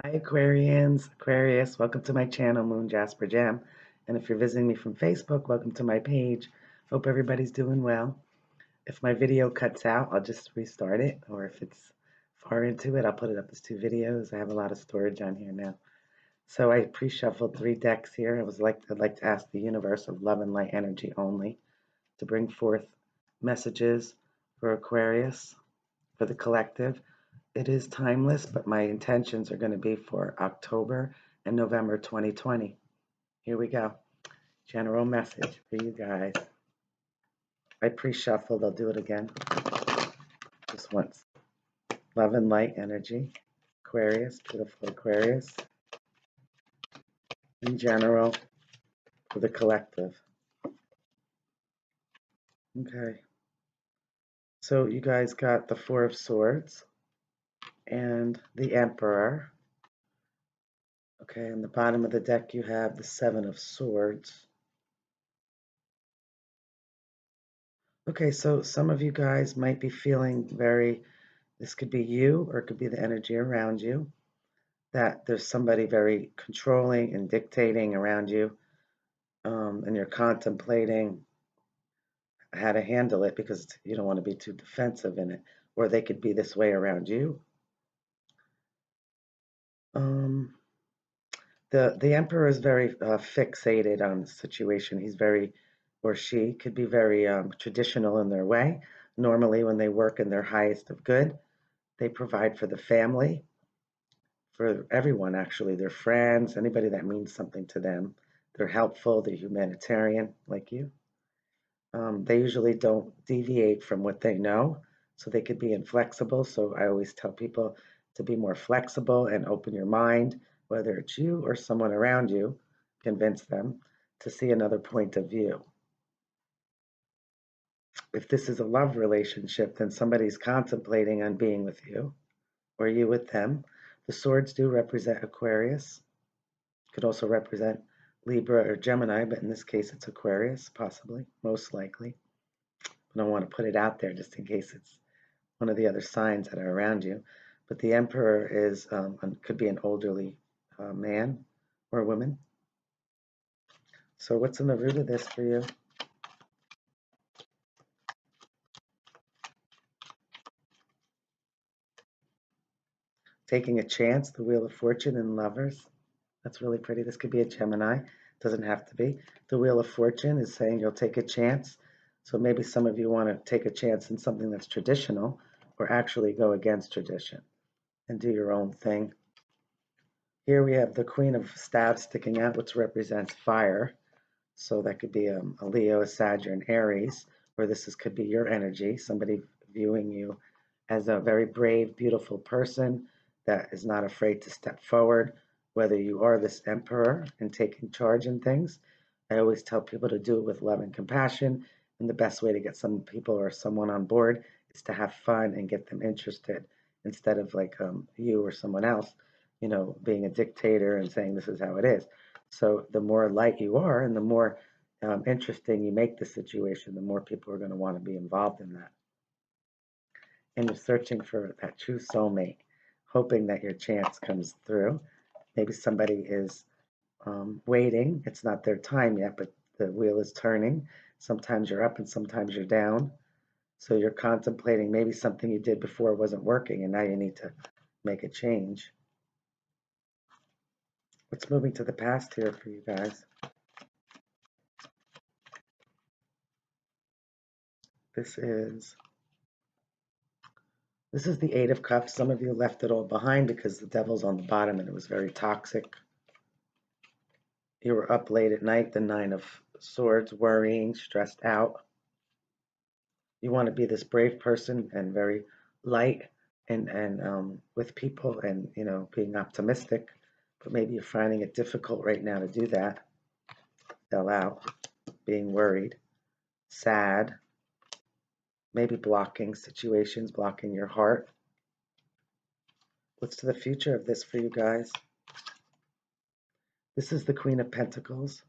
Hi Aquarius, welcome to my channel, Moon Jasper Jam. And if you're visiting me from Facebook, welcome to my page. Hope everybody's doing well. If my video cuts out, I'll just restart it, or if it's far into it, I'll put it up as two videos. I have a lot of storage on here now. So I pre-shuffled 3 decks here. I'd like to ask the universe of love and light energy only to bring forth messages for Aquarius, for the collective. It is timeless, but my intentions are going to be for October and November 2020. Here we go. General message for you guys. I pre-shuffled. I'll do it again just once. Love and light energy. Aquarius, beautiful Aquarius. In general, for the collective. Okay. So you guys got the Four of Swords and the Emperor. Okay, on the bottom of the deck you have the Seven of Swords. Okay, so some of you guys might be feeling this could be you or it could be the energy around you, that there's somebody very controlling and dictating around you, and you're contemplating how to handle it because you don't want to be too defensive in it, or they could be this way around you. Um, the emperor is very fixated on the situation. He's very, or she could be very traditional in their way. Normally, when they work in their highest of good, they provide for the family, for everyone actually, their friends, anybody that means something to them. They're helpful, they're humanitarian like you. They usually don't deviate from what they know, so they could be inflexible. So I always tell people to be more flexible and open your mind, whether it's you or someone around you, convince them to see another point of view. If this is a love relationship, then somebody's contemplating on being with you or you with them. The swords do represent Aquarius. Could also represent Libra or Gemini, but in this case it's Aquarius, possibly, most likely. I don't want to put it out there just in case it's one of the other signs that are around you. But the Emperor could be an elderly man or woman. So what's in the root of this for you? Taking a chance, the Wheel of Fortune and Lovers. That's really pretty. This could be a Gemini. Doesn't have to be. The Wheel of Fortune is saying you'll take a chance. So maybe some of you want to take a chance in something that's traditional or actually go against tradition and do your own thing. Here we have the Queen of Staves sticking out, which represents fire. So that could be a Leo, a Sag, an Aries, or could be your energy, somebody viewing you as a very brave, beautiful person that is not afraid to step forward, whether you are this emperor and taking charge in things. I always tell people to do it with love and compassion, and the best way to get some people or someone on board is to have fun and get them interested instead of like you or someone else, being a dictator and saying this is how it is. So the more light you are and the more interesting you make the situation, the more people are going to want to be involved in that. And you're searching for that true soulmate, hoping that your chance comes through. Maybe somebody is waiting. It's not their time yet, but the wheel is turning. Sometimes you're up and sometimes you're down. So you're contemplating maybe something you did before wasn't working and now you need to make a change. What's moving to the past here for you guys? This is the Eight of Cups. Some of you left it all behind because the devil's on the bottom and it was very toxic. You were up late at night, the Nine of Swords, worrying, stressed out. You want to be this brave person and very light and with people and, being optimistic. But maybe you're finding it difficult right now to do that. Fell out, being worried, sad, maybe blocking situations, blocking your heart. What's to the future of this for you guys? This is the Queen of Pentacles,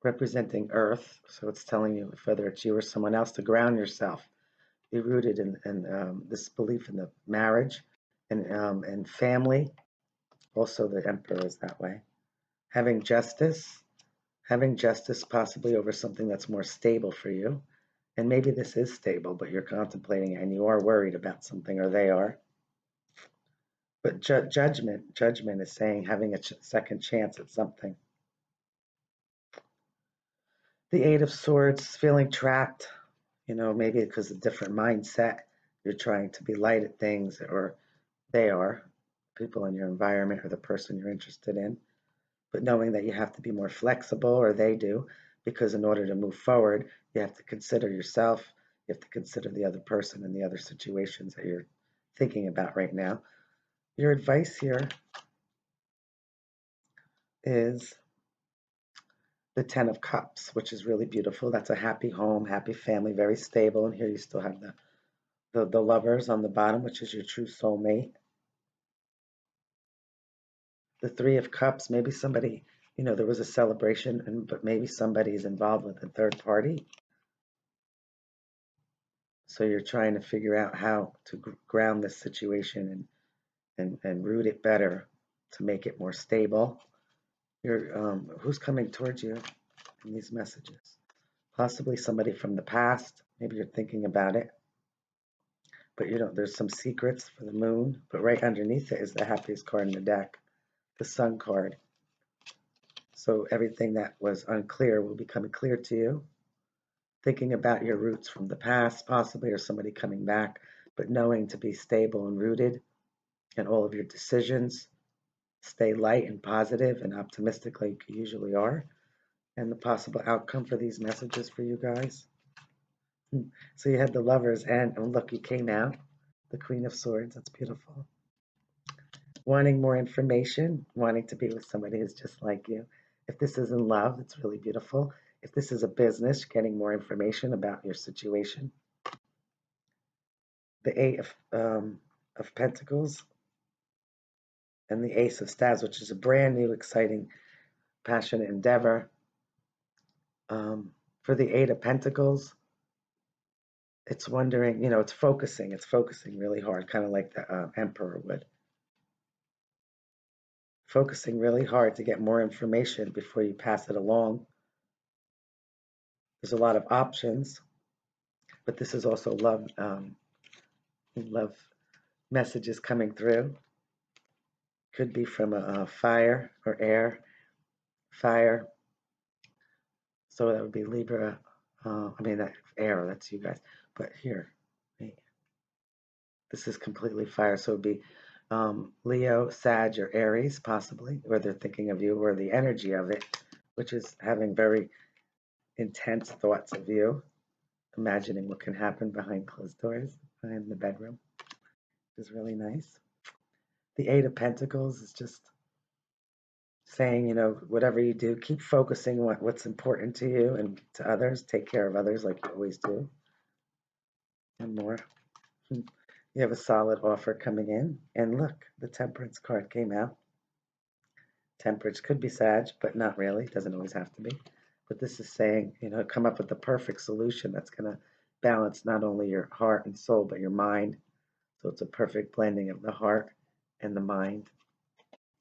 representing Earth. So it's telling you, whether it's you or someone else, to ground yourself. Be rooted in this belief in the marriage and family. Also, the Emperor is that way. Having justice, having justice possibly over something that's more stable for you. And maybe this is stable, but you're contemplating it and you are worried about something, or they are. But judgment is saying having a second chance at something. The Eight of Swords, feeling trapped, maybe because of different mindset. You're trying to be light at things, or they are, people in your environment or the person you're interested in. But knowing that you have to be more flexible, or they do, because in order to move forward, you have to consider yourself, you have to consider the other person and the other situations that you're thinking about right now. Your advice here is the Ten of Cups, which is really beautiful. That's a happy home, happy family, very stable. And here you still have the lovers on the bottom, which is your true soulmate. The Three of Cups, maybe somebody, there was a celebration, but maybe somebody is involved with a third party. So you're trying to figure out how to ground this situation and root it better to make it more stable. Who's coming towards you in these messages? Possibly somebody from the past. Maybe you're thinking about it, but there's some secrets for the moon. But right underneath it is the happiest card in the deck, the Sun card. So everything that was unclear will become clear to you. Thinking about your roots from the past, possibly, or somebody coming back, but knowing to be stable and rooted in all of your decisions. Stay light and positive and optimistic like you usually are. And the possible outcome for these messages for you guys. So you had the lovers, and oh, look, you came out. The Queen of Swords. That's beautiful. Wanting more information, wanting to be with somebody who's just like you. If this is in love, it's really beautiful. If this is a business, getting more information about your situation. The Eight of Pentacles and the Ace of Staves, which is a brand new, exciting, passionate endeavor. For the Eight of Pentacles, it's wondering, it's focusing really hard, kind of like the Emperor would. Focusing really hard to get more information before you pass it along. There's a lot of options, but this is also love messages coming through. Could be from a fire or air, fire. So that would be Libra. That air, that's you guys. But here, this is completely fire. So it would be Leo, Sag, or Aries, possibly, where they're thinking of you, or the energy of it, which is having very intense thoughts of you, imagining what can happen behind closed doors, behind the bedroom, which is really nice. The Eight of Pentacles is just saying, whatever you do, keep focusing on what's important to you and to others. Take care of others like you always do. And more. You have a solid offer coming in. And look, the Temperance card came out. Temperance could be Sag, but not really. It doesn't always have to be. But this is saying, come up with the perfect solution that's going to balance not only your heart and soul, but your mind. So it's a perfect blending of the heart and the mind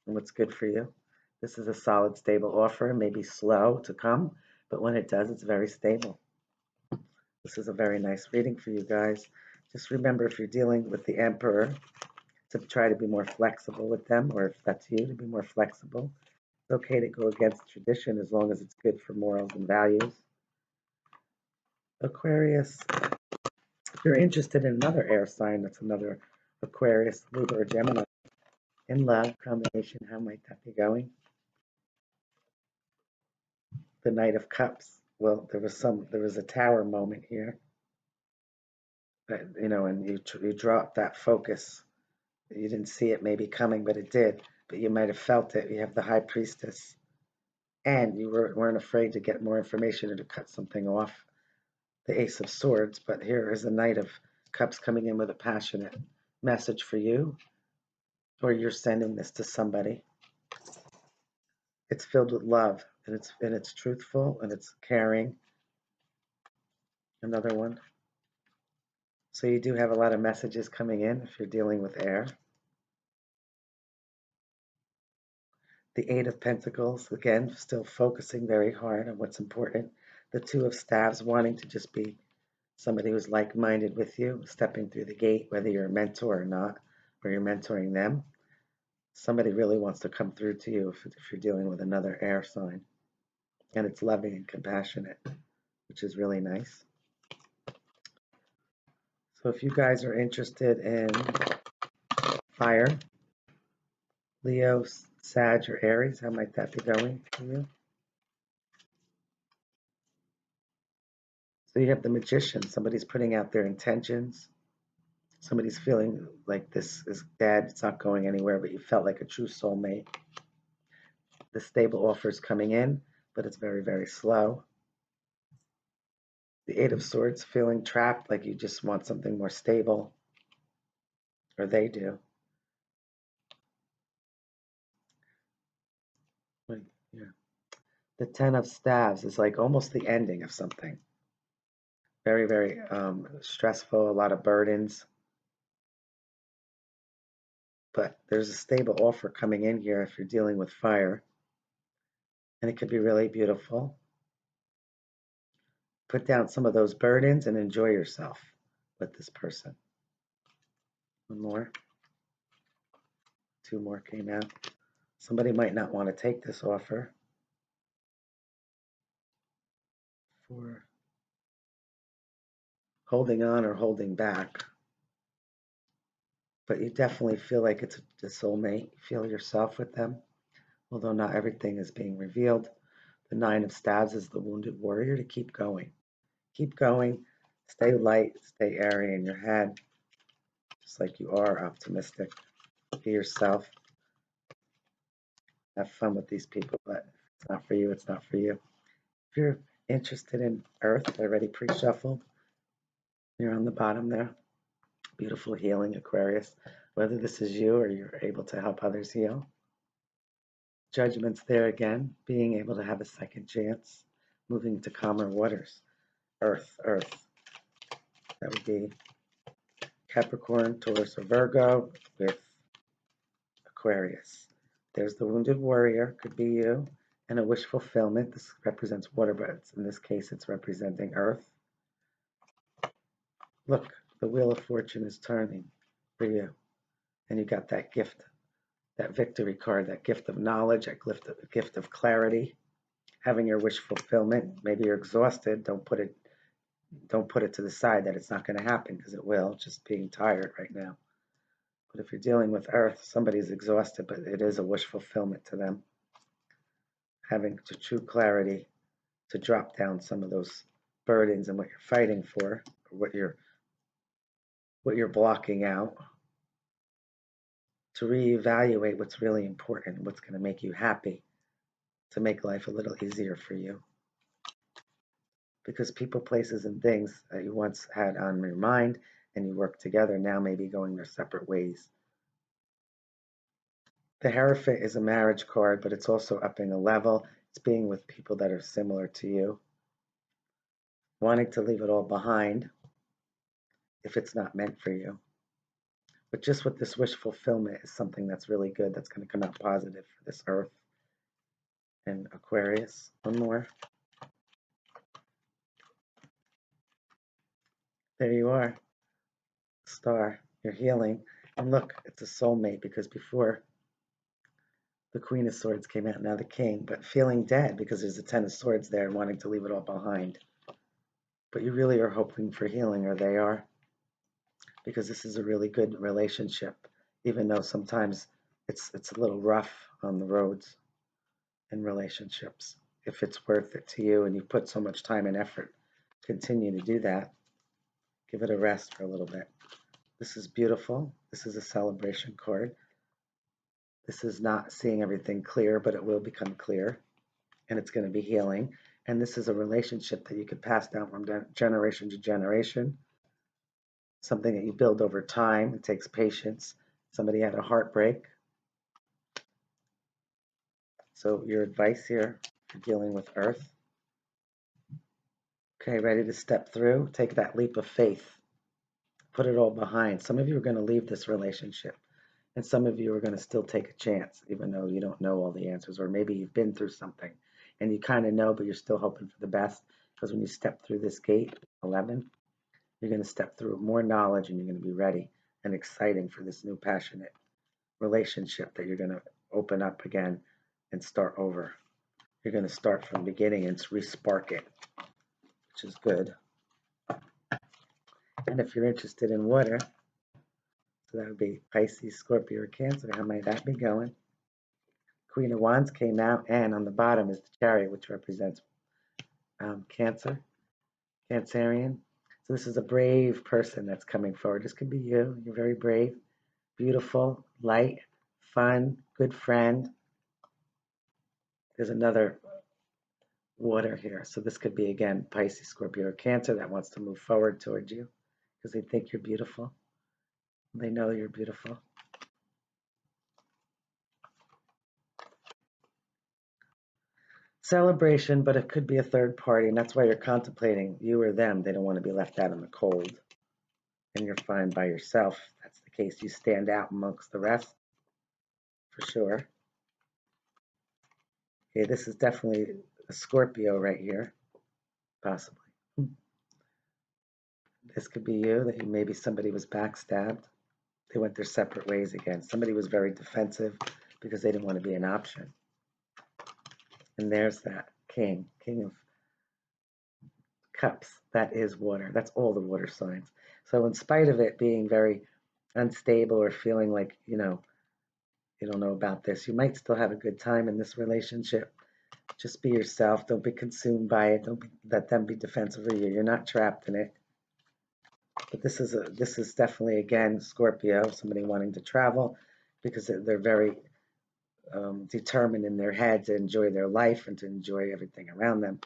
and what's good for you. This is a solid, stable offer, maybe slow to come, but when it does, it's very stable. This is a very nice reading for you guys. Just remember, if you're dealing with the Emperor, to try to be more flexible with them, or if that's you, to be more flexible. It's okay to go against tradition as long as it's good for morals and values. Aquarius, if you're interested in another air sign, that's another Aquarius, Libra, or Gemini. In love combination, how might that be going? The Knight of Cups. Well, there was a tower moment here, that, and you dropped that focus. You didn't see it maybe coming, but it did. But you might have felt it. You have the High Priestess, and you weren't afraid to get more information or to cut something off. The Ace of Swords, but here is the Knight of Cups coming in with a passionate message for you, or you're sending this to somebody. It's filled with love, and it's truthful, and it's caring. Another one. So you do have a lot of messages coming in if you're dealing with air. The Eight of Pentacles, again, still focusing very hard on what's important. The Two of Staves, wanting to just be somebody who's like-minded with you, stepping through the gate, whether you're a mentor or not, or you're mentoring them. Somebody really wants to come through to you if you're dealing with another air sign. And it's loving and compassionate, which is really nice. So if you guys are interested in fire, Leo, Sag, or Aries, how might that be going for you? So you have the Magician. Somebody's putting out their intentions. Somebody's feeling like this is dead, it's not going anywhere, but you felt like a true soulmate. The stable offer is coming in, but it's very, very slow. The Eight of Swords, feeling trapped, like you just want something more stable, or they do. Yeah. The Ten of Staves is like almost the ending of something. Very, very stressful, a lot of burdens. But there's a stable offer coming in here if you're dealing with fire. And it could be really beautiful. Put down some of those burdens and enjoy yourself with this person. One more. Two more came out. Somebody might not want to take this offer. For holding on or holding back. But you definitely feel like it's a soulmate. You feel yourself with them, although not everything is being revealed. The Nine of Staves is the wounded warrior to keep going. Keep going. Stay light. Stay airy in your head. Just like you are optimistic. Be yourself. Have fun with these people, but if it's not for you, it's not for you. If you're interested in Earth, already pre-shuffled, you're on the bottom there. Beautiful healing, Aquarius. Whether this is you or you're able to help others heal. Judgment's there again, being able to have a second chance, moving to calmer waters. Earth. That would be Capricorn, Taurus, or Virgo with Aquarius. There's the wounded warrior, could be you, and a wish fulfillment. This represents water, but in this case it's representing Earth. Look, the Wheel of Fortune is turning for you, and you got that gift, that victory card, that gift of knowledge, that gift of clarity, having your wish fulfillment. Maybe you're exhausted. Don't put it to the side that it's not going to happen, because it will, just being tired right now. But if you're dealing with Earth, somebody's exhausted, but it is a wish fulfillment to them. Having the true clarity to drop down some of those burdens and what you're fighting for, or what you're blocking out, to reevaluate what's really important, what's going to make you happy, to make life a little easier for you. Because people, places, and things that you once had on your mind and you work together now may be going their separate ways. The Hierophant is a marriage card, but it's also upping a level. It's being with people that are similar to you. Wanting to leave it all behind if it's not meant for you. But just with this wish fulfillment is something that's really good, that's going to come out positive for this Earth. And Aquarius, one more. There you are. Star, you're healing. And look, it's a soulmate, because before the Queen of Swords came out, now the King, but feeling dead because there's a Ten of Swords there and wanting to leave it all behind. But you really are hoping for healing, or they are, because this is a really good relationship, even though sometimes it's a little rough on the roads in relationships. If it's worth it to you and you put so much time and effort, continue to do that. Give it a rest for a little bit. This is beautiful. This is a celebration card. This is not seeing everything clear, but it will become clear, and it's going to be healing. And this is a relationship that you could pass down from generation to generation, something that you build over time. It takes patience. Somebody had a heartbreak. So your advice here for dealing with Earth. Okay, ready to step through? Take that leap of faith. Put it all behind. Some of you are going to leave this relationship, And some of you are going to still take a chance, even though you don't know all the answers, or maybe you've been through something and you kind of know, but you're still hoping for the best. Because when you step through this gate, 11, you're going to step through more knowledge and you're going to be ready and exciting for this new passionate relationship that you're going to open up again and start over. You're going to start from the beginning and re-spark it, which is good. And if you're interested in water, so that would be Pisces, Scorpio, or Cancer, how might that be going? Queen of Wands came out, and on the bottom is the Chariot, which represents Cancer, Cancerian. So this is a brave person that's coming forward. This could be you. You're very brave, beautiful, light, fun, good friend. There's another water here. So this could be, again, Pisces, Scorpio, or Cancer that wants to move forward towards you because they think you're beautiful. They know you're beautiful. Celebration, but it could be a third party, and that's why you're contemplating you or them. They don't want to be left out in the cold, and you're fine by yourself. If that's the case. You stand out amongst the rest, for sure. Okay, this is definitely a Scorpio right here, possibly. This could be you, that maybe somebody was backstabbed. They went their separate ways again. Somebody was very defensive because they didn't want to be an option. And there's that King of Cups. That is water. That's all the water signs. So in spite of it being very unstable or feeling like, you don't know about this, you might still have a good time in this relationship. Just be yourself. Don't be consumed by it. Don't let them be defensive of you. You're not trapped in it. But this is definitely, again, Scorpio, somebody wanting to travel because they're very determined in their head to enjoy their life and to enjoy everything around them.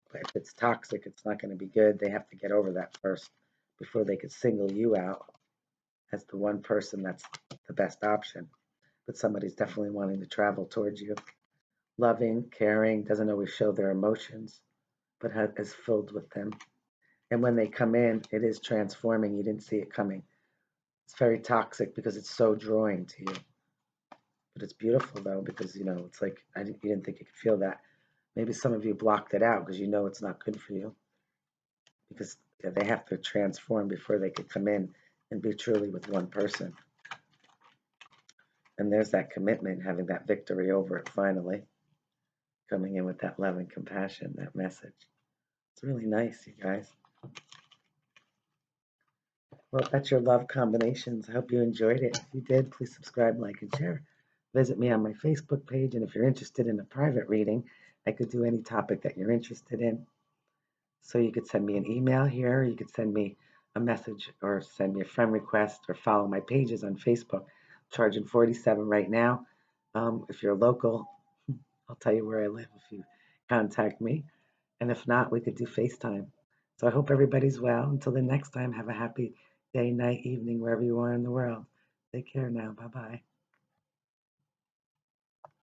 But if it's toxic, it's not going to be good. They have to get over that first before they could single you out as the one person that's the best option. But somebody's definitely wanting to travel towards you. Loving, caring, doesn't always show their emotions, but is filled with them. And when they come in, it is transforming. You didn't see it coming. It's very toxic because it's so drawing to you. But it's beautiful, though, because, it's like you didn't think you could feel that. Maybe some of you blocked it out because you know it's not good for you. Because they have to transform before they could come in and be truly with one person. And there's that commitment, having that victory over it finally. Coming in with that love and compassion, that message. It's really nice, you guys. Well, that's your love combinations. I hope you enjoyed it. If you did, please subscribe, like, and share. Visit me on my Facebook page, and if you're interested in a private reading, I could do any topic that you're interested in. So you could send me an email here, or you could send me a message, or send me a friend request, or follow my pages on Facebook. I'm charging $47 right now. If you're local, I'll tell you where I live if you contact me. And if not, we could do FaceTime. So I hope everybody's well. Until the next time, have a happy day, night, evening, wherever you are in the world. Take care now. Bye-bye.